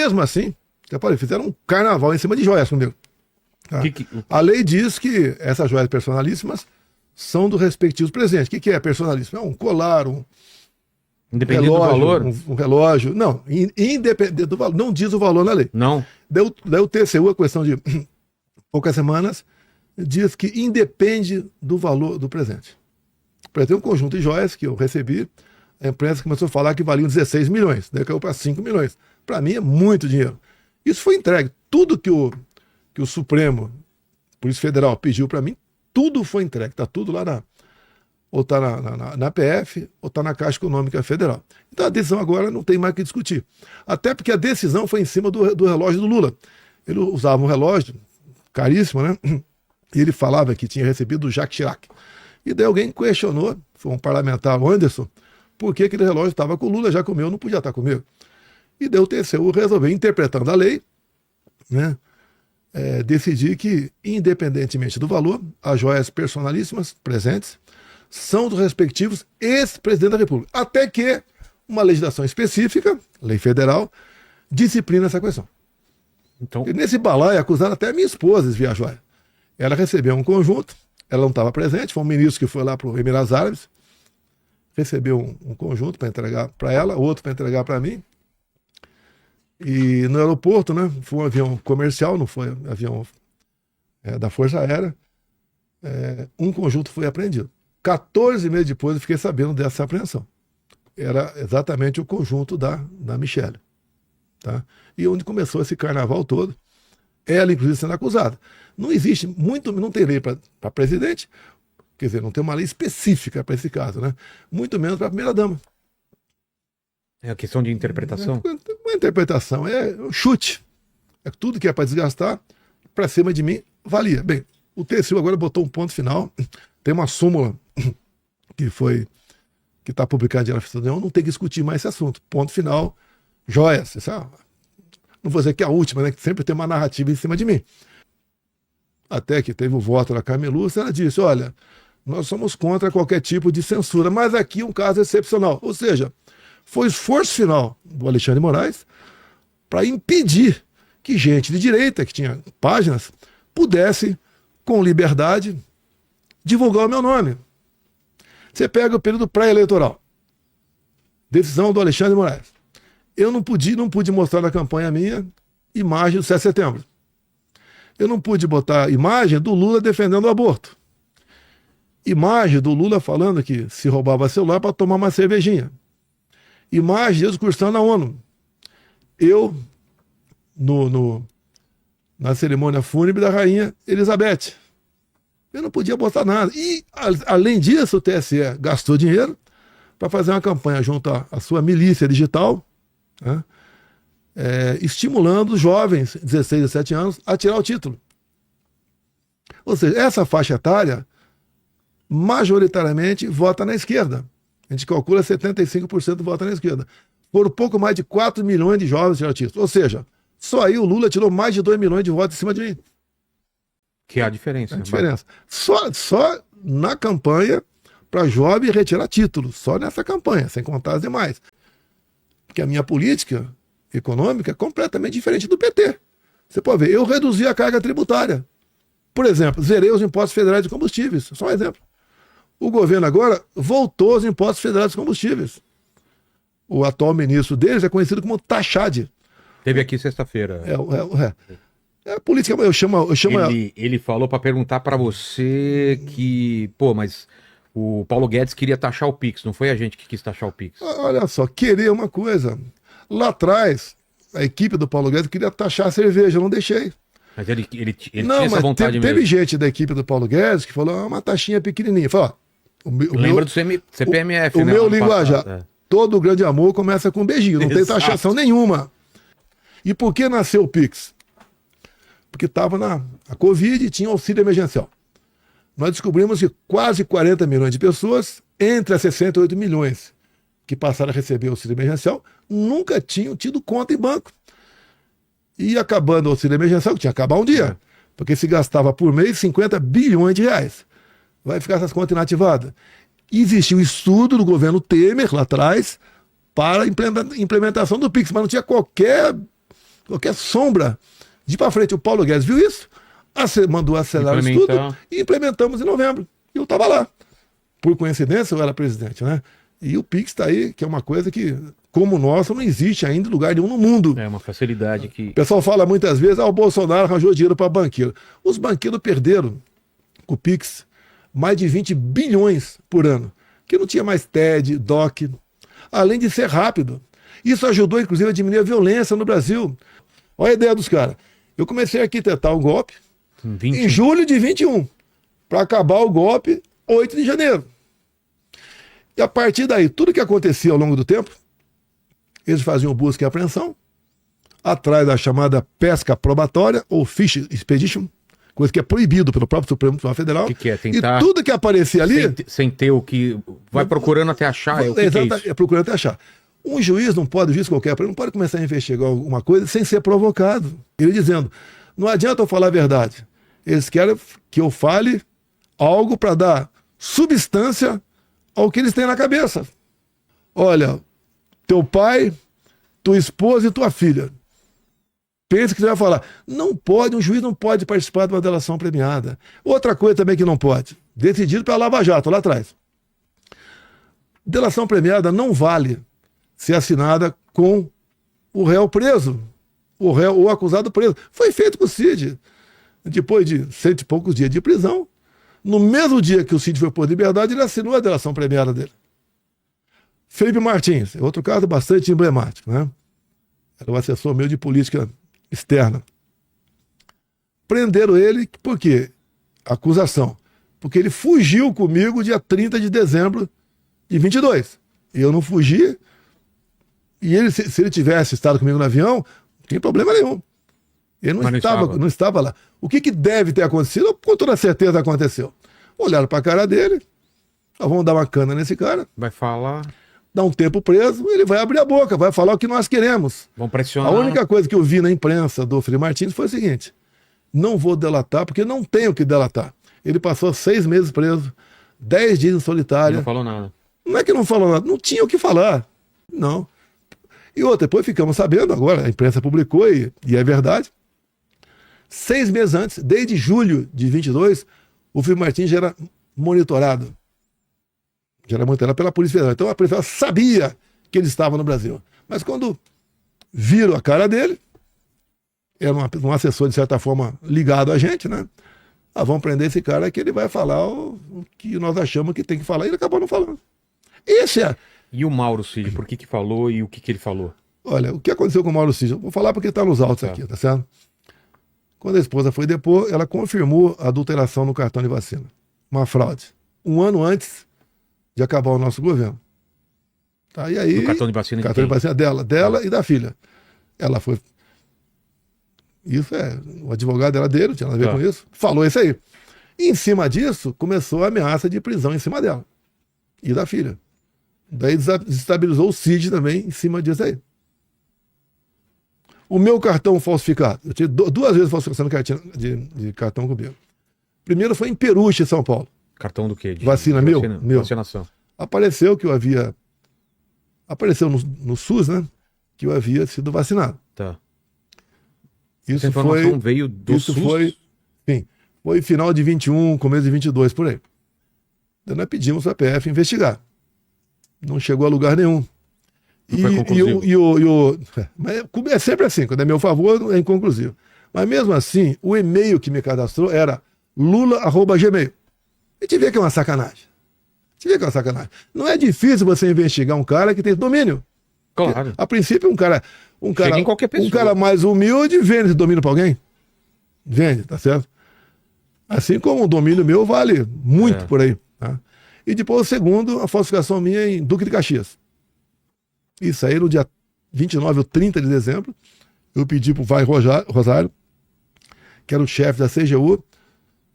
mesmo assim, eu falei, fizeram um carnaval em cima de joias comigo. Tá? A lei diz que essas joias personalíssimas são dos respectivos presentes. O que é personalíssimo? É um colar, um independente relógio, do valor? Um relógio. Não, independente do valor. Não diz o valor na lei. Não. Daí o TCU, a questão de poucas semanas, diz que independe do valor do presente. Por exemplo, um conjunto de joias que eu recebi, a imprensa começou a falar que valiam 16 milhões, daí caiu para 5 milhões. Para mim é muito dinheiro. Isso foi entregue. Tudo que o Supremo, Polícia Federal, pediu para mim, tudo foi entregue. Está tudo lá ou está na PF, ou está na Caixa Econômica Federal. Então a decisão agora não tem mais o que discutir. Até porque a decisão foi em cima do relógio do Lula. Ele usava um relógio caríssimo, né? E ele falava que tinha recebido do Jacques Chirac. E daí alguém questionou, foi um parlamentar, o Anderson, por que aquele relógio estava com o Lula, já que o meu não podia estar comigo. E daí o TCU resolveu, interpretando a lei, né, decidir que, independentemente do valor, as joias personalíssimas presentes são dos respectivos ex-presidentes da República. Até que uma legislação específica, lei federal, disciplina essa questão. Então... E nesse balaio acusaram até a minha esposa de desviar a joia. Ela recebeu um conjunto, ela não estava presente, foi um ministro que foi lá para os Emirados Árabes, recebeu um conjunto para entregar para ela, outro para entregar para mim. E no aeroporto, né, foi um avião comercial, não foi um avião da Força Aérea, um conjunto foi apreendido. 14 meses depois eu fiquei sabendo dessa apreensão. Era exatamente o conjunto da Michelle. Tá? E onde começou esse carnaval todo, ela inclusive sendo acusada. Não existe, não tem lei para presidente, quer dizer, não tem uma lei específica para esse caso, né? Muito menos para a primeira-dama. É a questão de interpretação? Uma interpretação, é um chute. É tudo que é para desgastar, para cima de mim, valia. Bem, o TCU agora botou um ponto final, tem uma súmula que está publicada em Diário Oficial da União, não tem que discutir mais esse assunto. Ponto final, joias. Não vou dizer que é a última, né? Que sempre tem uma narrativa em cima de mim. Até que teve o voto da Carmen Lúcia, ela disse, olha, nós somos contra qualquer tipo de censura, mas aqui um caso excepcional. Ou seja, foi o esforço final do Alexandre de Moraes para impedir que gente de direita, que tinha páginas, pudesse, com liberdade, divulgar o meu nome. Você pega o período pré-eleitoral. Decisão do Alexandre de Moraes. Eu não pude mostrar na campanha minha imagem do 7 de setembro. Eu não pude botar imagem do Lula defendendo o aborto. Imagem do Lula falando que se roubava celular para tomar uma cervejinha. Imagem de eu excursão na ONU. Eu, na cerimônia fúnebre da rainha Elizabeth. Eu não podia botar nada. E, além disso, o TSE gastou dinheiro para fazer uma campanha junto à sua milícia digital, né, estimulando os jovens, 16 a 17 anos, a tirar o título. Ou seja, essa faixa etária, majoritariamente, vota na esquerda. A gente calcula 75% vota na esquerda. Por pouco mais de 4 milhões de jovens tiraram o título. Ou seja, só aí o Lula tirou mais de 2 milhões de votos em cima de mim. Que é a diferença. A diferença. Só na campanha para jovem retirar títulos. Só nessa campanha, sem contar as demais. Porque a minha política econômica é completamente diferente do PT. Você pode ver, eu reduzi a carga tributária. Por exemplo, zerei os impostos federais de combustíveis. Só um exemplo. O governo agora voltou aos impostos federais de combustíveis. O atual ministro deles é conhecido como Taxade. Teve aqui sexta-feira. A política, eu chamo Ele falou para perguntar para você que, mas o Paulo Guedes queria taxar o Pix, não foi a gente que quis taxar o Pix. Olha só, queria uma coisa. Lá atrás, a equipe do Paulo Guedes queria taxar a cerveja, eu não deixei. Mas ele tinha essa vontade mesmo. Teve gente da equipe do Paulo Guedes que falou, uma taxinha pequenininha. Falou, lembra do CPMF, né? O meu linguajar, todo grande amor começa com um beijinho, não tem taxação nenhuma. E por que nasceu o Pix? Porque estava a Covid e tinha auxílio emergencial. Nós descobrimos que quase 40 milhões de pessoas, entre as 68 milhões que passaram a receber auxílio emergencial, nunca tinham tido conta em banco. E acabando o auxílio emergencial, que tinha que acabar um dia, porque se gastava por mês 50 bilhões de reais. Vai ficar essas contas inativadas. E existiu um estudo do governo Temer, lá atrás, para a implementação do Pix, mas não tinha qualquer qualquer sombra de ir para frente. O Paulo Guedes viu isso, mandou acelerar isso tudo e implementamos em novembro. E eu estava lá. Por coincidência, eu era presidente, né? E o Pix está aí, que é uma coisa que, como o nosso, não existe ainda em lugar nenhum no mundo. É uma facilidade que... O pessoal fala muitas vezes, o Bolsonaro arranjou dinheiro para banqueiro. Os banqueiros perderam com o Pix mais de 20 bilhões por ano, que não tinha mais TED, DOC, além de ser rápido. Isso ajudou, inclusive, a diminuir a violência no Brasil. Olha a ideia dos caras. Eu comecei a arquitetar um golpe em julho de 21, para acabar o golpe 8 de janeiro. E a partir daí, tudo que acontecia ao longo do tempo, eles faziam busca e apreensão, atrás da chamada pesca probatória, ou fish expedition, coisa que é proibido pelo próprio Supremo Tribunal Federal. O que é? Tentar... E tudo que aparecia ali... Sem ter o que... Vai procurando até achar. O que é isso? Procurando até achar. Um juiz não pode, juiz qualquer, não pode começar a investigar alguma coisa sem ser provocado. Ele dizendo, não adianta eu falar a verdade. Eles querem que eu fale algo para dar substância ao que eles têm na cabeça. Olha, teu pai, tua esposa e tua filha. Pensa que você vai falar. Não pode, um juiz não pode participar de uma delação premiada. Outra coisa também que não pode, decidido pela Lava Jato, lá atrás. Delação premiada não vale ser assinada com o réu preso, o réu ou acusado preso. Foi feito com o Cid. Depois de 100 e poucos dias de prisão, no mesmo dia que o Cid foi por liberdade, ele assinou a delação premiada dele. Felipe Martins, é outro caso bastante emblemático, né? Era o assessor meu de política externa. Prenderam ele, por quê? Acusação. Porque ele fugiu comigo dia 30 de dezembro de 22. Eu não fugi, e ele, se ele tivesse estado comigo no avião, não tem problema nenhum. Ele não estava lá. O que deve ter acontecido? Com toda certeza aconteceu. Olharam para a cara dele, vamos dar uma cana nesse cara. Vai falar... Dá um tempo preso, ele vai abrir a boca, vai falar o que nós queremos. Vão pressionar. A única coisa que eu vi na imprensa do Felipe Martins foi o seguinte, não vou delatar, porque não tenho o que delatar. Ele passou 6 meses preso, 10 dias em solitária. Não falou nada. Não é que não falou nada, não tinha o que falar. Não. E outra, depois ficamos sabendo, agora a imprensa publicou, e é verdade, 6 meses antes, desde julho de 22, o Felipe Martins já era monitorado. Já era monitorado pela Polícia Federal. Então a Polícia Federal sabia que ele estava no Brasil. Mas quando viram a cara dele, era um assessor, de certa forma, ligado a gente, né? Vamos prender esse cara que ele vai falar o que nós achamos que tem que falar. E ele acabou não falando. Esse é... E o Mauro Cid, por que falou e o que ele falou? Olha, o que aconteceu com o Mauro Cid? Eu vou falar porque está nos autos aqui, tá certo? Quando a esposa foi depor, ela confirmou a adulteração no cartão de vacina. Uma fraude. 1 ano antes de acabar o nosso governo. Tá, e aí... O cartão de vacina de vacina dela e da filha. Ela foi... Isso o advogado era dele, não tinha nada a ver com isso. Falou isso aí. E em cima disso, começou a ameaça de prisão em cima dela. E da filha. Daí desestabilizou o Cid também em cima disso aí. O meu cartão falsificado. Eu tive 2 vezes falsificação de cartão comigo. Primeiro foi em Peruche, São Paulo. Cartão do quê? Vacina meu? Vacinação. Apareceu que eu havia... Apareceu no SUS, né? Que eu havia sido vacinado. Tá. Isso Essa informação veio do SUS? Foi final de 21, começo de 22, por aí. Então nós pedimos para a PF investigar. Não chegou a lugar nenhum. Mas é sempre assim, quando é meu favor, é inconclusivo. Mas mesmo assim, o e-mail que me cadastrou era lula@gmail. A gente vê que é uma sacanagem. Não é difícil você investigar um cara que tem domínio. Claro. A princípio, um cara mais humilde vende esse domínio para alguém. Vende, tá certo? Assim como o domínio meu vale muito por aí. Tá? E depois o segundo, a falsificação minha em Duque de Caxias. Isso aí no dia 29 ou 30 de dezembro, eu pedi para o Vai Rosário, que era o chefe da CGU,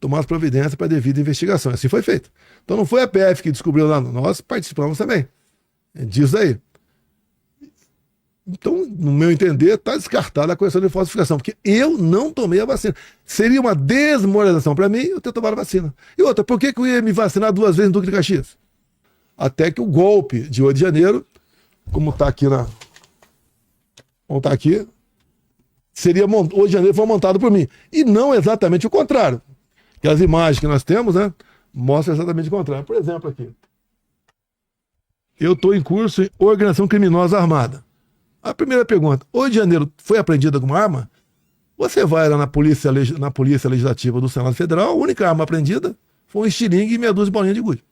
tomar as providências para a devida investigação. Assim foi feito. Então não foi a PF que descobriu lá, nós participamos também disso aí. Então, no meu entender, está descartada a questão de falsificação, porque eu não tomei a vacina. Seria uma desmoralização para mim eu ter tomado a vacina. E outra, por que eu ia me vacinar 2 vezes em Duque de Caxias? Até que o golpe de 8 de janeiro, como está aqui seria 8 de janeiro foi montado por mim. E não exatamente o contrário. Que as imagens que nós temos, né, mostram exatamente o contrário. Por exemplo, aqui. Eu estou em curso em organização criminosa armada. A primeira pergunta: 8 de janeiro foi apreendida alguma arma? Você vai lá na polícia Legislativa do Senado Federal, a única arma apreendida foi um estilingue e meia dúzia de bolinha de gude.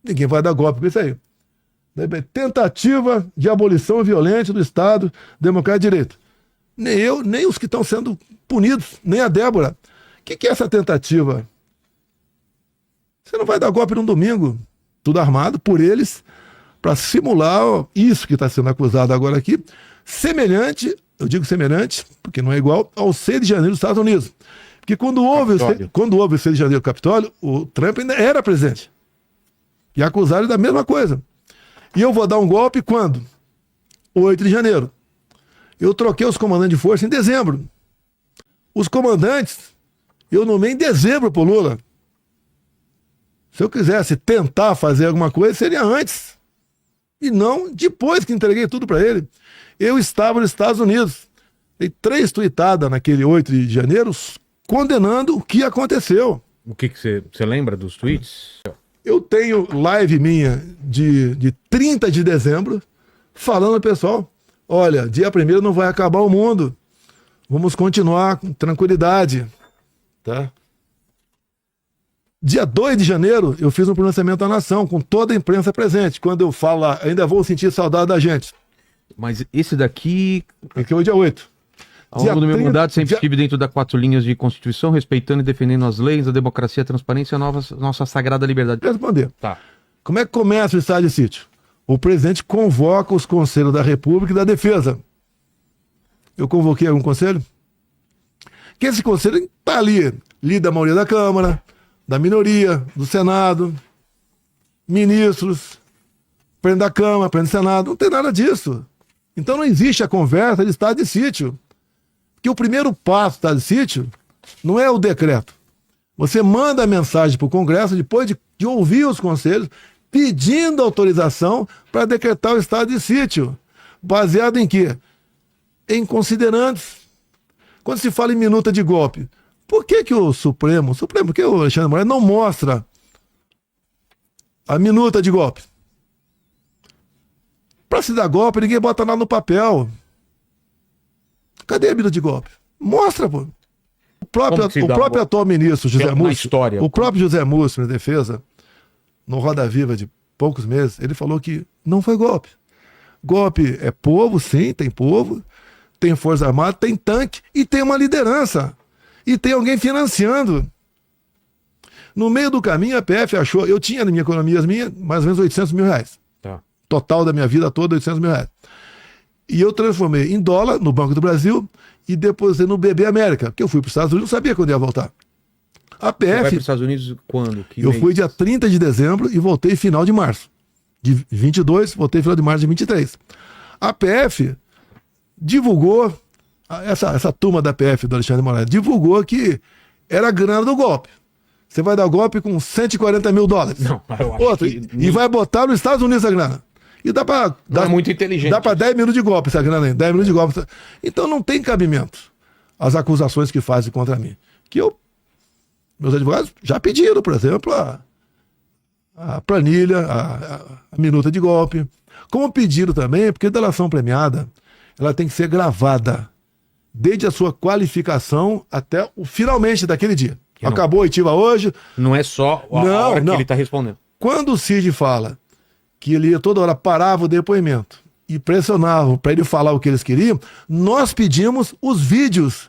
Ninguém vai dar golpe com isso aí. Tentativa de abolição violenta do Estado Democrático de Direito. Nem eu, nem os que estão sendo punidos, nem a Débora. O que é essa tentativa? Você não vai dar golpe num domingo, tudo armado por eles, para simular isso que está sendo acusado agora aqui, semelhante, eu digo semelhante, porque não é igual, ao 6 de janeiro dos Estados Unidos. Porque quando houve o 6 de janeiro do Capitólio, o Trump ainda era presidente. E acusaram da mesma coisa. E eu vou dar um golpe quando? 8 de janeiro. Eu troquei os comandantes de força em dezembro. Os comandantes, eu nomeei em dezembro pro Lula. Se eu quisesse tentar fazer alguma coisa, seria antes. E não depois que entreguei tudo para ele. Eu estava nos Estados Unidos. Dei 3 tuitadas naquele 8 de janeiro condenando o que aconteceu. O que você lembra dos tweets? Eu tenho live minha de 30 de dezembro falando ao pessoal: olha, dia 1º não vai acabar o mundo. Vamos continuar com tranquilidade. Tá? Dia 2 de janeiro, eu fiz um pronunciamento à nação, com toda a imprensa presente. Quando eu falo lá, ainda vou sentir saudade da gente. Mas esse daqui... Porque hoje é 8. Ao longo do meu mandato, sempre estive dentro das 4 linhas de Constituição, respeitando e defendendo as leis, a democracia, a transparência e a nossa sagrada liberdade. Vou responder. Tá. Como é que começa o estado de sítio? O presidente convoca os conselhos da República e da Defesa. Eu convoquei algum conselho? Que esse conselho está ali, líder da maioria da Câmara, da minoria, do Senado, ministros, presidente da Câmara, presidente do Senado. Não tem nada disso. Então não existe a conversa de estado de sítio. Porque o primeiro passo do estado de sítio não é o decreto. Você manda a mensagem para o Congresso depois de ouvir os conselhos, pedindo autorização para decretar o estado de sítio. Baseado em quê? Em considerantes. Quando se fala em minuta de golpe, por que o Supremo, que o Alexandre de Moraes não mostra a minuta de golpe? Para se dar golpe, ninguém bota nada no papel. Cadê a minuta de golpe? Mostra, pô. O próprio atual ministro, José Múcio, o próprio José Múcio, na defesa, no Roda Viva de poucos meses, ele falou que não foi golpe. Golpe é povo, sim, tem povo, tem força armada, tem tanque e tem uma liderança. E tem alguém financiando. No meio do caminho, a PF achou... Eu tinha na minha economia mais ou menos 800 mil reais. Tá. Total da minha vida toda, 800 mil reais. E eu transformei em dólar no Banco do Brasil e depositei no BB América, porque eu fui para os Estados Unidos e não sabia quando ia voltar. A PF... Você vai para os Estados Unidos quando? Eu fui dia 30 de dezembro e voltei final de março. De 22, voltei final de março de 23. A PF divulgou... Essa turma da PF do Alexandre de Moraes divulgou que era a grana do golpe. Você vai dar golpe com 140 mil dólares. Não, eu acho outro, que... E vai botar nos Estados Unidos a grana. E dá para... É muito inteligente. Dá para 10 minutos de golpe essa grana aí. 10 minutos de golpe. Então não tem cabimento as acusações que fazem contra mim. Meus advogados já pediram, por exemplo, a planilha, a minuta de golpe. Como pediram também, porque a delação premiada, ela tem que ser gravada. Desde a sua qualificação até o finalmente daquele dia. Acabou a oitiva hoje. Não é só a hora que ele está respondendo. Quando o Cid fala que ele toda hora parava o depoimento e pressionava para ele falar o que eles queriam, nós pedimos os vídeos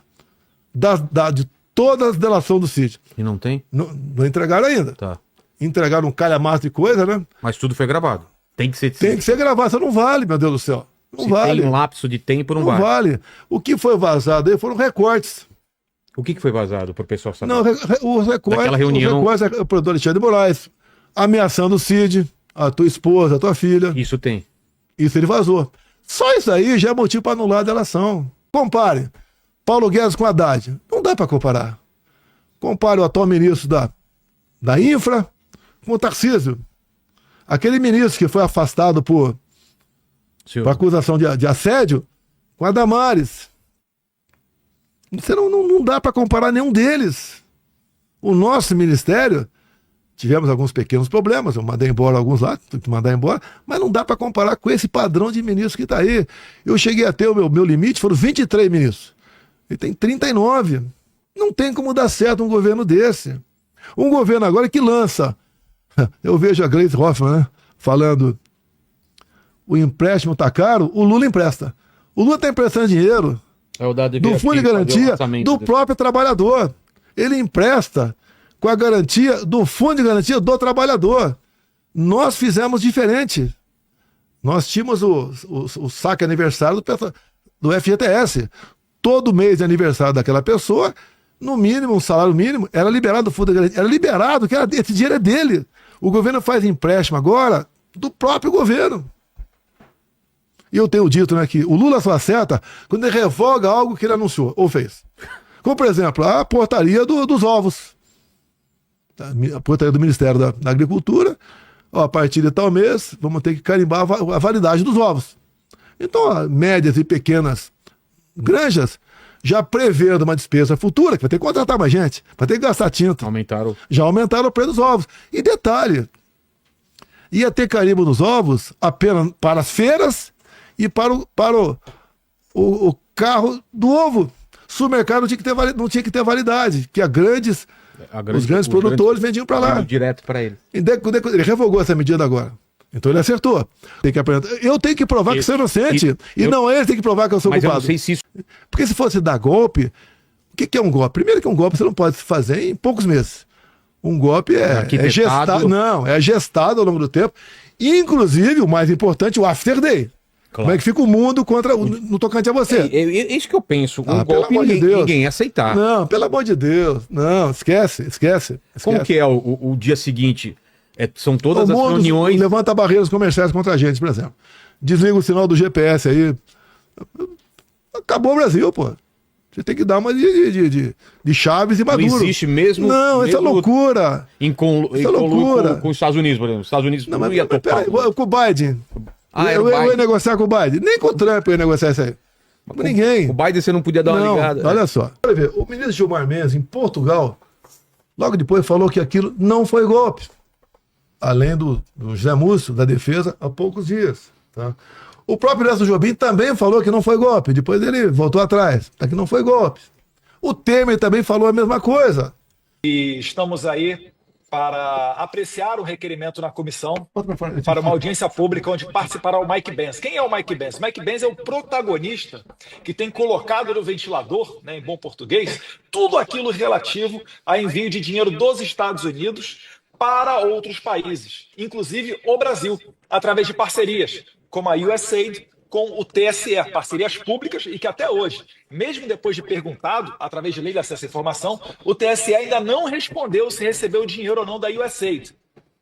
de toda a delação do Cid. E não tem? Não entregaram ainda. Tá. Entregaram um calhamaço de coisa, né? Mas tudo foi gravado. Tem que ser gravado. Isso não vale, meu Deus do céu. Não vale. Tem um lapso de tempo, não vale. O que foi vazado aí foram recortes. O que foi vazado para o pessoal saber? Não, os recortes. Daquela reunião... Os recortes é o produtor Alexandre de Moraes, ameaçando o Cid, a tua esposa, a tua filha. Isso tem. Isso ele vazou. Só isso aí já é motivo para anular a delação. Compare Paulo Guedes com Haddad. Não dá para comparar. Compare o atual ministro da Infra com o Tarcísio. Aquele ministro que foi afastado por acusação de assédio com a Damares. Você não dá para comparar nenhum deles. O nosso ministério, tivemos alguns pequenos problemas, eu mandei embora alguns lá, tive que mandar embora, mas não dá para comparar com esse padrão de ministro que está aí. Eu cheguei a ter o meu limite, foram 23 ministros. Ele tem 39. Não tem como dar certo um governo desse. Um governo agora que lança. Eu vejo a Gleisi Hoffmann, né, falando: o empréstimo está caro, o Lula empresta. O Lula está emprestando dinheiro do fundo de garantia do próprio trabalhador. Ele empresta com a garantia do fundo de garantia do trabalhador. Nós fizemos diferente. Nós tínhamos o saque aniversário do FGTS. Todo mês de aniversário daquela pessoa, no mínimo, um salário mínimo, era liberado do fundo de garantia. Era liberado, que esse dinheiro é dele. O governo faz empréstimo agora do próprio governo. E eu tenho dito, né, que o Lula só acerta quando ele revoga algo que ele anunciou ou fez. Como, por exemplo, a portaria dos ovos. A portaria do Ministério da Agricultura. Ó, a partir de tal mês, vamos ter que carimbar a validade dos ovos. Então, ó, médias e pequenas granjas já prevendo uma despesa futura, que vai ter que contratar mais gente, vai ter que gastar tinta. Já aumentaram o preço dos ovos. E detalhe, ia ter carimbo nos ovos apenas para as feiras e para o carro do ovo. Supermercado não tinha que ter validade, que os grandes produtores vendiam para lá. Direto para ele. Ele revogou essa medida agora. Então ele acertou. Tem que apresentar. Eu tenho que provar que sou inocente. Não ele tem que provar que eu sou culpado. Eu não sei se isso... Porque se fosse dar golpe, o que é um golpe? Primeiro que um golpe você não pode fazer em poucos meses. Um golpe é gestado. Não, é gestado ao longo do tempo. Inclusive, o mais importante, o after day. Claro. Como é que fica o mundo no tocante a você? É isso que eu penso. Um golpe ninguém ia aceitar. Não, pelo amor de Deus. Não, esquece. Como que é o dia seguinte? São todas as reuniões... Levanta barreiras comerciais contra a gente, por exemplo. Desliga o sinal do GPS aí. Acabou o Brasil, pô. Você tem que dar uma de Chaves e Maduro. Não existe mesmo... Não, isso é loucura. Isso é loucura. Com os Estados Unidos, por exemplo. Os Estados Unidos não ia topar. Com o Biden... eu ia negociar com o Biden. Nem com o Trump eu ia negociar isso aí. Com ninguém. O Biden você não podia dar uma ligada. Olha só. Olha ver, o ministro Gilmar Mendes, em Portugal, logo depois falou que aquilo não foi golpe. Além do José Múcio, da defesa, há poucos dias. Tá? O próprio Nelson Jobim também falou que não foi golpe. Depois ele voltou atrás. Tá, que não foi golpe. O Temer também falou a mesma coisa. E estamos aí para apreciar o requerimento na comissão para uma audiência pública onde participará o Mike Benz. Quem é o Mike Benz? Mike Benz é o protagonista que tem colocado no ventilador, né, em bom português, tudo aquilo relativo a envio de dinheiro dos Estados Unidos para outros países, inclusive o Brasil, através de parcerias, como a USAID com o TSE, parcerias públicas, e que até hoje, mesmo depois de perguntado, através de lei de acesso à informação, o TSE ainda não respondeu se recebeu dinheiro ou não da USAID.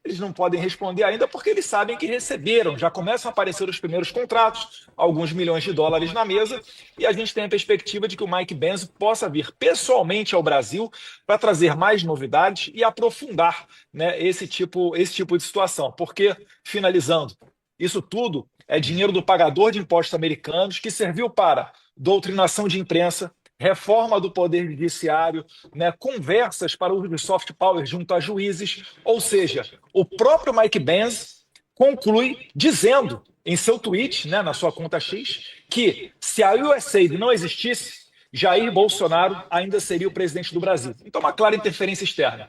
Eles não podem responder ainda porque eles sabem que receberam, já começam a aparecer os primeiros contratos, alguns milhões de dólares na mesa, e a gente tem a perspectiva de que o Mike Benz possa vir pessoalmente ao Brasil para trazer mais novidades e aprofundar, né, esse tipo de situação. Porque, finalizando, isso tudo é dinheiro do pagador de impostos americanos que serviu para doutrinação de imprensa, reforma do Poder Judiciário, né, conversas para o uso de soft power junto a juízes, ou seja, o próprio Mike Benz conclui dizendo em seu tweet, né, na sua conta X, que se a USAID não existisse, Jair Bolsonaro ainda seria o presidente do Brasil. Então, uma clara interferência externa.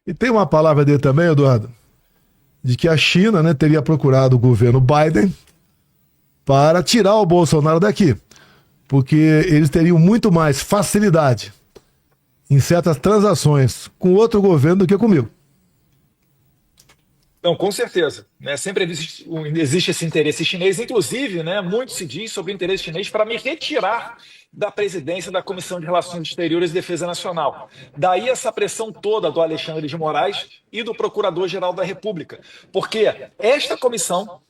E tem uma palavra dele também, Eduardo, de que a China, né, teria procurado o governo Biden para tirar o Bolsonaro daqui. Porque eles teriam muito mais facilidade em certas transações com outro governo do que comigo. Não, com certeza. Né? Sempre existe esse interesse chinês. Inclusive, né, muito se diz sobre o interesse chinês para me retirar da presidência da Comissão de Relações Exteriores e Defesa Nacional. Daí essa pressão toda do Alexandre de Moraes e do Procurador-Geral da República. Porque esta comissão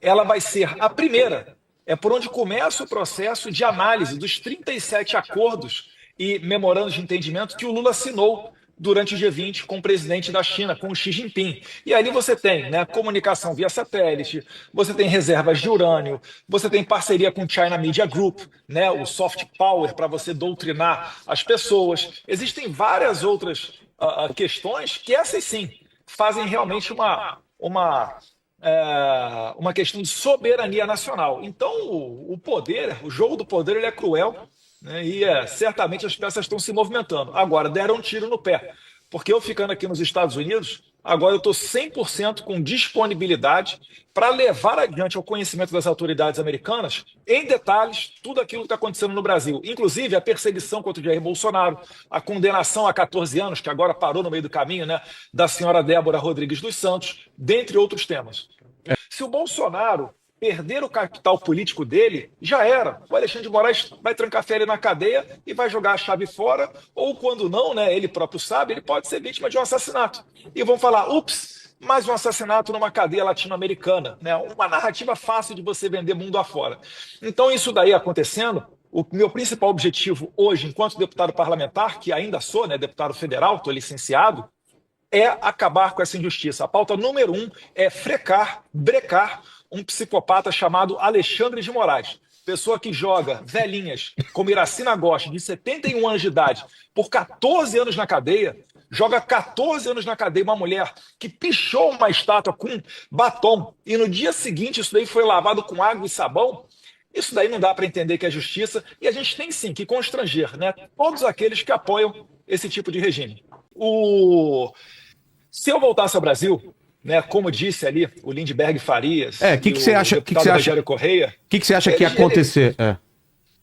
ela vai ser a primeira. É por onde começa o processo de análise dos 37 acordos e memorandos de entendimento que o Lula assinou durante o G20 com o presidente da China, com o Xi Jinping. E ali você tem, né, comunicação via satélite, você tem reservas de urânio, você tem parceria com o China Media Group, né, o soft power para você doutrinar as pessoas. Existem várias outras questões que essas sim fazem realmente uma questão de soberania nacional. Então, o poder, o jogo do poder, ele é cruel, né, e certamente as peças estão se movimentando. Agora, deram um tiro no pé, porque eu ficando aqui nos Estados Unidos, agora eu estou 100% com disponibilidade para levar adiante ao conhecimento das autoridades americanas, em detalhes, tudo aquilo que está acontecendo no Brasil. Inclusive a perseguição contra o Jair Bolsonaro, a condenação a 14 anos, que agora parou no meio do caminho, né, da senhora Débora Rodrigues dos Santos, dentre outros temas. Se o Bolsonaro perder o capital político dele, já era. O Alexandre de Moraes vai trancafiar ele na cadeia e vai jogar a chave fora, ou quando não, né, ele próprio sabe, ele pode ser vítima de um assassinato. E vão falar, ups, mais um assassinato numa cadeia latino-americana, né? Uma narrativa fácil de você vender mundo afora. Então, isso daí acontecendo, o meu principal objetivo hoje, enquanto deputado parlamentar, que ainda sou, né, deputado federal, estou licenciado, é acabar com essa injustiça. A pauta número 1 é brecar um psicopata chamado Alexandre de Moraes. Pessoa que joga velhinhas como Iracina Gotti, de 71 anos de idade, por 14 anos na cadeia, joga 14 anos na cadeia uma mulher que pichou uma estátua com batom e no dia seguinte isso daí foi lavado com água e sabão. Isso daí não dá para entender que é justiça e a gente tem sim que constranger, né, todos aqueles que apoiam esse tipo de regime. Se eu voltasse ao Brasil, né, como disse ali o Lindbergh Farias, que você acha? Que você acha? Correia, que você acha que ia acontecer?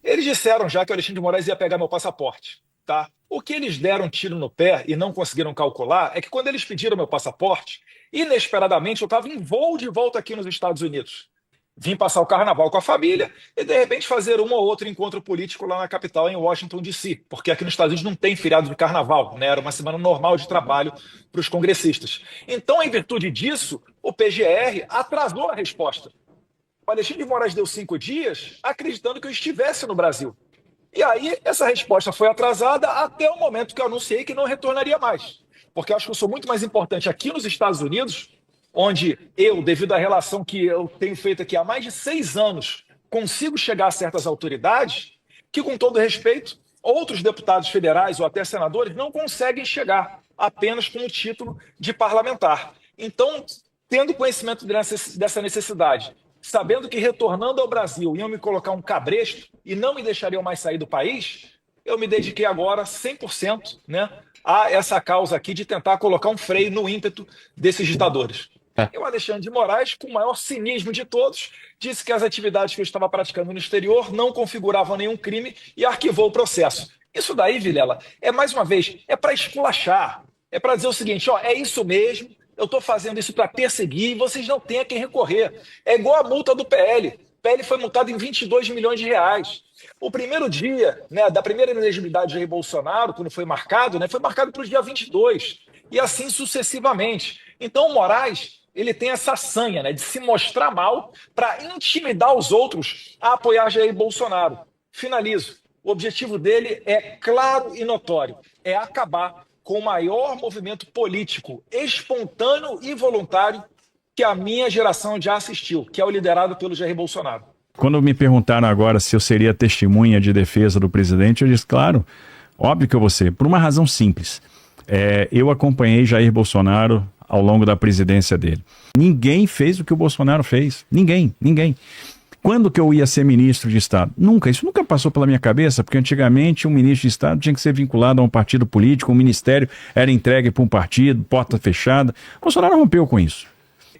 Eles disseram já que o Alexandre de Moraes ia pegar meu passaporte, tá? O que eles deram um tiro no pé e não conseguiram calcular é que quando eles pediram meu passaporte, inesperadamente eu estava em voo de volta aqui nos Estados Unidos. Vim passar o carnaval com a família e, de repente, fazer um ou outro encontro político lá na capital, em Washington, D.C., porque aqui nos Estados Unidos não tem feriado de carnaval, né? Era uma semana normal de trabalho para os congressistas. Então, em virtude disso, o PGR atrasou a resposta. O Alexandre de Moraes deu 5 dias acreditando que eu estivesse no Brasil. E aí, essa resposta foi atrasada até o momento que eu anunciei que não retornaria mais. Porque eu acho que eu sou muito mais importante aqui nos Estados Unidos, onde eu, devido à relação que eu tenho feito aqui há mais de 6 anos, consigo chegar a certas autoridades que, com todo respeito, outros deputados federais ou até senadores não conseguem chegar apenas com o título de parlamentar. Então, tendo conhecimento dessa necessidade, sabendo que retornando ao Brasil iam me colocar um cabresto e não me deixariam mais sair do país, eu me dediquei agora 100%, né, a essa causa aqui de tentar colocar um freio no ímpeto desses ditadores. E o Alexandre de Moraes, com o maior cinismo de todos, disse que as atividades que eu estava praticando no exterior não configuravam nenhum crime e arquivou o processo. Isso daí, Vilela, mais uma vez, para esculachar. É para dizer o seguinte, é isso mesmo, eu estou fazendo isso para perseguir e vocês não têm a quem recorrer. É igual a multa do PL. O PL foi multado em 22 milhões de reais. O primeiro dia, né, da primeira inelegibilidade de Jair Bolsonaro, quando foi marcado, né, foi marcado para o dia 22. E assim sucessivamente. Então o Moraes, ele tem essa sanha, né, de se mostrar mal para intimidar os outros a apoiar Jair Bolsonaro. Finalizo. O objetivo dele é claro e notório. É acabar com o maior movimento político espontâneo e voluntário que a minha geração já assistiu, que é o liderado pelo Jair Bolsonaro. Quando me perguntaram agora se eu seria testemunha de defesa do presidente, eu disse, claro, óbvio que eu vou ser, por uma razão simples. Eu acompanhei Jair Bolsonaro ao longo da presidência dele. Ninguém fez o que o Bolsonaro fez. Ninguém. Quando que eu ia ser ministro de Estado? Nunca. Isso nunca passou pela minha cabeça, porque antigamente um ministro de Estado tinha que ser vinculado a um partido político, um ministério era entregue para um partido, porta fechada. O Bolsonaro rompeu com isso.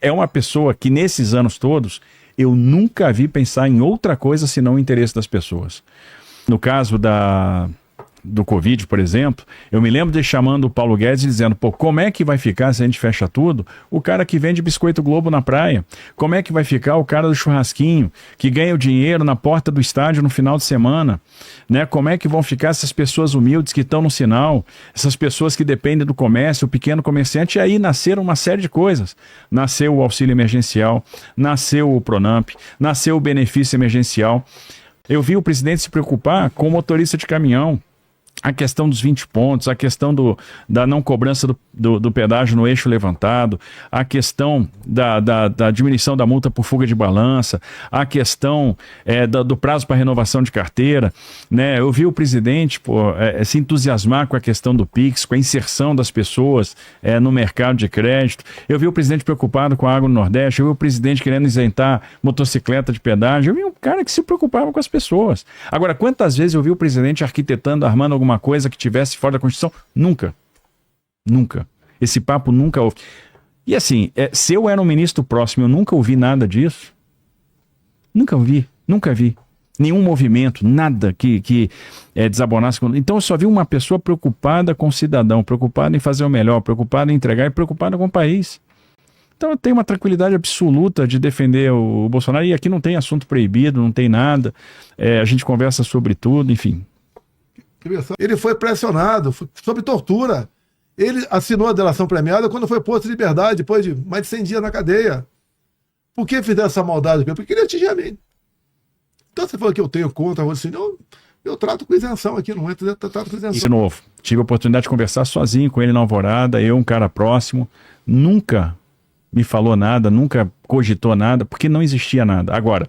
É uma pessoa que nesses anos todos eu nunca vi pensar em outra coisa senão o interesse das pessoas. No caso do Covid, por exemplo, eu me lembro de chamando o Paulo Guedes e dizendo, como é que vai ficar se a gente fecha tudo? O cara que vende biscoito Globo na praia. Como é que vai ficar o cara do churrasquinho, que ganha o dinheiro na porta do estádio no final de semana? Né? Como é que vão ficar essas pessoas humildes que estão no sinal, essas pessoas que dependem do comércio, o pequeno comerciante? E aí nasceram uma série de coisas. Nasceu o auxílio emergencial, nasceu o Pronamp, nasceu o benefício emergencial. Eu vi o presidente se preocupar com o motorista de caminhão. A questão dos 20 pontos, a questão da não cobrança do pedágio no eixo levantado, a questão da diminuição da multa por fuga de balança, a questão do prazo para renovação de carteira, né? Eu vi o presidente se entusiasmar com a questão do Pix, com a inserção das pessoas no mercado de crédito. Eu vi o presidente preocupado com a água no Nordeste, eu vi o presidente querendo isentar motocicleta de pedágio, eu vi um cara que se preocupava com as pessoas. Agora, quantas vezes eu vi o presidente arquitetando, armando alguma coisa que tivesse fora da Constituição? Nunca. Nunca. Esse papo nunca houve. E assim, se eu era um ministro próximo, eu nunca ouvi nada disso. Nunca ouvi. Nunca vi. Nenhum movimento, nada que desabonasse. Então eu só vi uma pessoa preocupada com o cidadão, preocupada em fazer o melhor, preocupada em entregar e preocupada com o país. Então eu tenho uma tranquilidade absoluta de defender o Bolsonaro. E aqui não tem assunto proibido, não tem nada. A gente conversa sobre tudo, enfim. Ele foi pressionado sobre tortura. Ele assinou a delação premiada quando foi posto em liberdade, depois de mais de 100 dias na cadeia. Por que fizeram essa maldade? Porque queria atingir a mim. Então você falou que eu tenho contra você. Não, eu trato com isenção aqui, não entro dentro, trato com isenção. De novo, tive a oportunidade de conversar sozinho com ele na Alvorada, eu, um cara próximo, nunca me falou nada, nunca cogitou nada, porque não existia nada. Agora,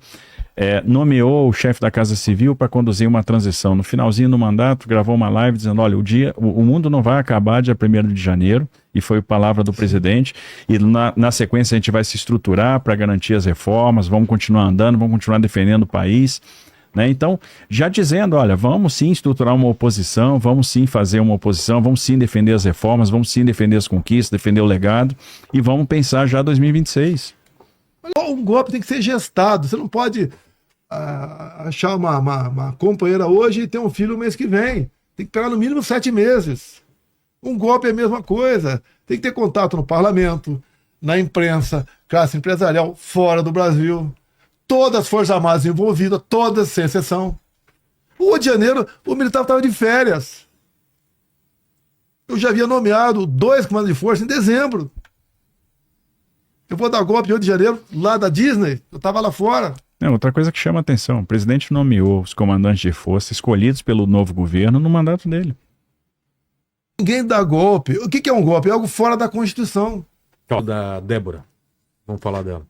nomeou o chefe da Casa Civil para conduzir uma transição. No finalzinho do mandato, gravou uma live dizendo, olha, o mundo não vai acabar dia 1º de janeiro, e foi palavra do presidente, e na sequência a gente vai se estruturar para garantir as reformas, vamos continuar andando, vamos continuar defendendo o país, né? Então, já dizendo, olha, vamos sim estruturar uma oposição, vamos sim fazer uma oposição, vamos sim defender as reformas, vamos sim defender as conquistas, defender o legado, e vamos pensar já 2026. Um golpe tem que ser gestado, você não pode achar uma companheira hoje e ter um filho no mês que vem. Tem que pegar no mínimo 7 meses. Um golpe é a mesma coisa. Tem que ter contato no parlamento, na imprensa, classe empresarial, fora do Brasil. Todas as Forças Armadas envolvidas, todas, sem exceção. O Rio de Janeiro, o militar estava de férias. Eu já havia nomeado 2 comandos de força em dezembro. Eu vou dar golpe no Rio de Janeiro, lá da Disney, eu estava lá fora. Outra coisa que chama a atenção, o presidente nomeou os comandantes de força escolhidos pelo novo governo no mandato dele. Ninguém dá golpe. O que é um golpe? É algo fora da Constituição. Da Débora. Vamos falar dela.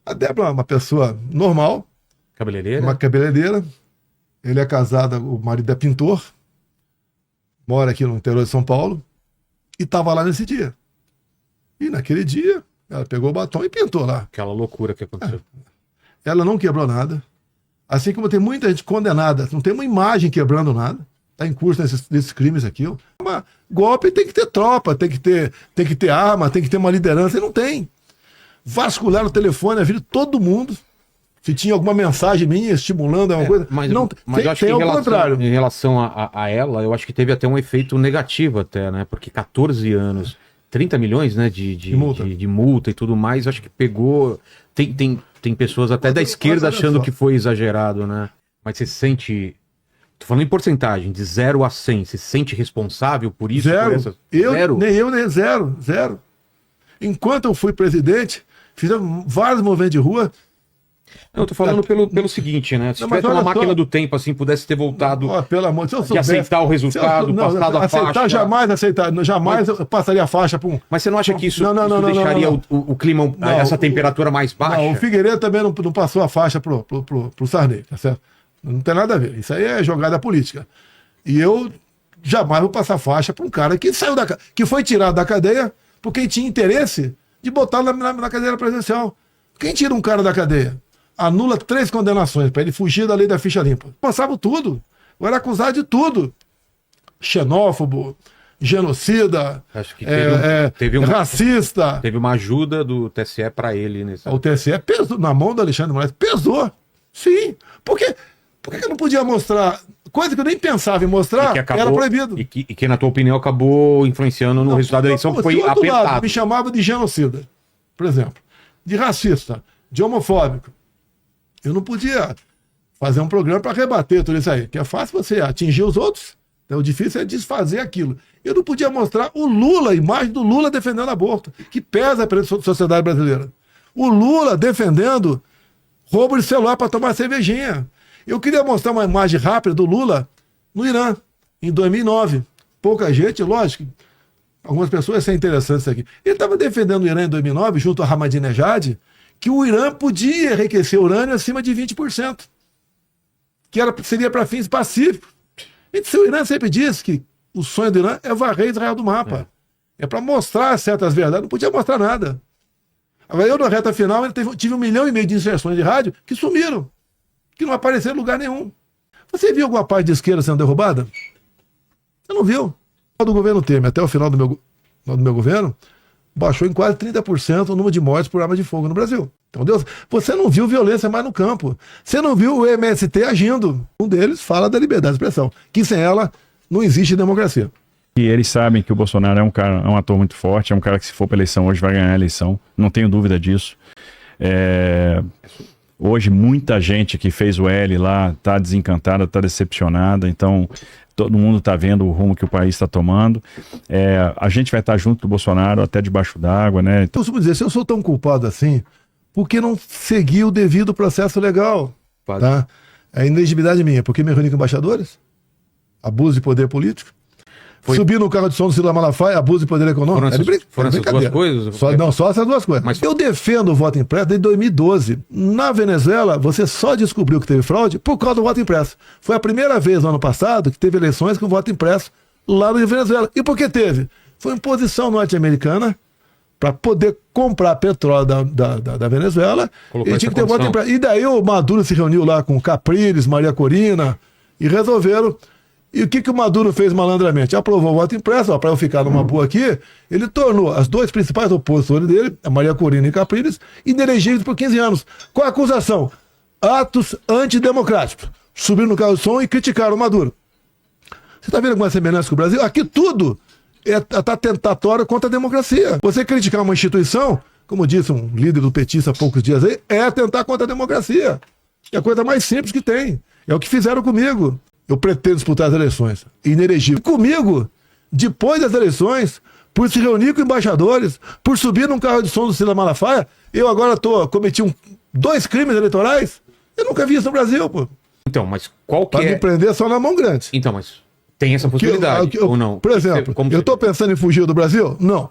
A Débora é uma pessoa normal. Cabeleireira. Uma cabeleireira. Ele é casado, o marido é pintor. Mora aqui no interior de São Paulo. E estava lá nesse dia. E naquele dia, ela pegou o batom e pintou lá. Aquela loucura que aconteceu. Ela não quebrou nada. Assim como tem muita gente condenada, não tem uma imagem quebrando nada. Está em curso nesses crimes aqui. Mas golpe tem que ter tropa, tem que ter arma, tem que ter uma liderança. E não tem. Vasculhar o telefone a vida de todo mundo. Se tinha alguma mensagem minha estimulando alguma coisa. Mas não, eu acho que em relação a ela, eu acho que teve até um efeito negativo até, né? Porque 14 anos, 30 milhões, né, de multa e tudo mais, acho que pegou... Tem pessoas até da esquerda achando que foi exagerado, né? Mas você se sente... Tô falando em porcentagem, de 0 a 100. Você se sente responsável por isso? Zero. Zero? Nem zero. Enquanto eu fui presidente, fizeram vários movimentos de rua. Eu tô falando pelo seguinte, né? Se tivesse uma máquina do tempo, assim, pudesse ter voltado pelo amor de Deus, de aceitar o resultado, passado a faixa. Jamais eu passaria a faixa para um... Mas você não acha que isso deixaria o clima, essa temperatura mais baixa? Não, o Figueiredo também não passou a faixa pro Sarney, tá certo? Não tem nada a ver. Isso aí é jogada política. E eu jamais vou passar faixa para um cara que saiu que foi tirado da cadeia porque tinha interesse de botar na cadeira presidencial. Quem tira um cara da cadeia? Anula 3 condenações para ele fugir da lei da ficha limpa. Passava tudo. Eu era acusado de tudo. Xenófobo, genocida, acho que racista. Teve uma ajuda do TSE para ele. O TSE pesou na mão do Alexandre de Moraes. Pesou. Sim. Por que eu não podia mostrar? Coisa que eu nem pensava em mostrar, era proibido. E que, na tua opinião, acabou influenciando no resultado da eleição, que foi apertado. Me chamava de genocida, por exemplo. De racista, de homofóbico. Eu não podia fazer um programa para rebater tudo isso aí, que é fácil você atingir os outros, então, o difícil é desfazer aquilo. Eu não podia mostrar o Lula, a imagem do Lula defendendo aborto, que pesa para a sociedade brasileira. O Lula defendendo roubo de celular para tomar cervejinha. Eu queria mostrar uma imagem rápida do Lula no Irã, em 2009. Pouca gente, lógico. Algumas pessoas, isso é interessante isso aqui. Ele estava defendendo o Irã em 2009, junto a Ahmadinejad, que o Irã podia enriquecer urânio acima de 20%. Que seria para fins pacíficos. Então, o Irã sempre disse que o sonho do Irã é varrer Israel do mapa. É para mostrar certas verdades. Não podia mostrar nada. Agora, eu, na reta final, tive 1,5 milhão de inserções de rádio que sumiram. Que não apareceram em lugar nenhum. Você viu alguma parte de esquerda sendo derrubada? Você não viu. Do governo Temer, até o final do meu governo, baixou em quase 30% o número de mortes por arma de fogo no Brasil. Então, Deus, você não viu violência mais no campo. Você não viu o MST agindo. Um deles fala da liberdade de expressão, que sem ela não existe democracia. E eles sabem que o Bolsonaro é um ator muito forte, é um cara que, se for para eleição hoje, vai ganhar a eleição. Não tenho dúvida disso. Hoje, muita gente que fez o L lá está desencantada, está decepcionada. Então, todo mundo está vendo o rumo que o país está tomando. A gente vai estar junto do Bolsonaro até debaixo d'água, né? Então, eu costumo dizer, se eu sou tão culpado assim, por que não seguir o devido processo legal? Tá? É inegibilidade minha. Por que me reuni com embaixadores? Abuso de poder político? Subir no carro de som do Ciro Malafaia, abuso de poder econômico. Foram essas duas coisas? Só essas duas coisas. Mas eu defendo o voto impresso desde 2012. Na Venezuela, você só descobriu que teve fraude por causa do voto impresso. Foi a primeira vez no ano passado que teve eleições com voto impresso lá na Venezuela. E por que teve? Foi imposição norte-americana para poder comprar petróleo da Venezuela. E tinha que ter voto impresso. E daí o Maduro se reuniu lá com Capriles, Maria Corina e resolveram. E o que o Maduro fez malandramente? Aprovou o voto impresso, para eu ficar numa boa aqui, ele tornou as dois principais opositores dele, a Maria Corina e Capriles, inelegíveis por 15 anos. Qual a acusação? Atos antidemocráticos. Subiram no carro de som e criticaram o Maduro. Você está vendo alguma semelhança com o Brasil? Aqui tudo está tentatório contra a democracia. Você criticar uma instituição, como disse um líder do petista há poucos dias aí, é atentar contra a democracia. É a coisa mais simples que tem. É o que fizeram comigo. Eu pretendo disputar as eleições. Inelegível. Comigo, depois das eleições, por se reunir com embaixadores, por subir num carro de som do Ciro Malafaia, eu agora cometi 2 crimes eleitorais. Eu nunca vi isso no Brasil, pô. Então, mas qual que me prender só na mão grande. Então, mas tem essa possibilidade, ou não? Por exemplo, eu estou pensando em fugir do Brasil? Não.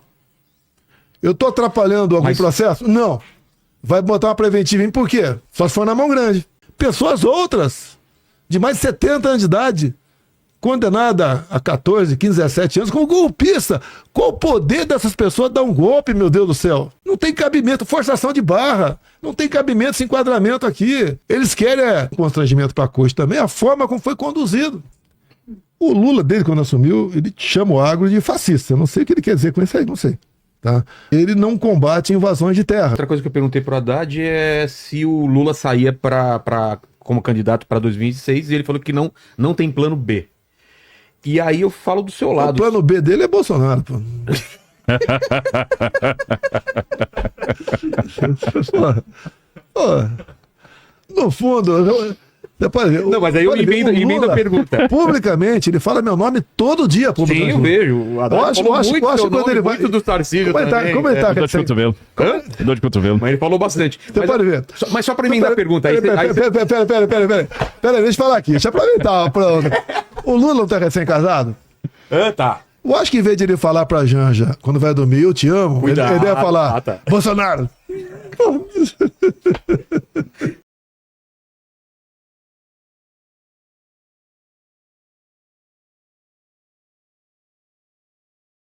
Eu estou atrapalhando algum processo? Não. Vai botar uma preventiva em por quê? Só se for na mão grande. Pessoas outras, de mais de 70 anos de idade, condenada a 14, 15, 17 anos como golpista. Qual o poder dessas pessoas dar um golpe, meu Deus do céu? Não tem cabimento, forçação de barra. Não tem cabimento esse enquadramento aqui. Eles querem constrangimento para a corte também, a forma como foi conduzido. O Lula, desde quando assumiu, ele chama o agro de fascista. Eu não sei o que ele quer dizer com isso aí, não sei. Tá? Ele não combate invasões de terra. Outra coisa que eu perguntei pro Haddad é se o Lula saía como candidato para 2026 e ele falou que não tem plano B. E aí eu falo do seu lado. O plano B dele é Bolsonaro, pô. No fundo... Não, mas aí eu emendo a pergunta. Publicamente, ele fala meu nome todo dia. Sim, eu vejo. Eu acho quando ele vai... muito do Tarcísio também. Como ele tá? Dor de cotovelo. Dor de cotovelo. Mas ele falou bastante. Você pode ver. Mas só pra emendar a pergunta. Pera, deixa eu falar aqui. Deixa eu aproveitar. O Lula não tá recém-casado? Tá. Eu acho que em vez de ele falar pra Janja, quando vai dormir, eu te amo, ele deve falar, Bolsonaro.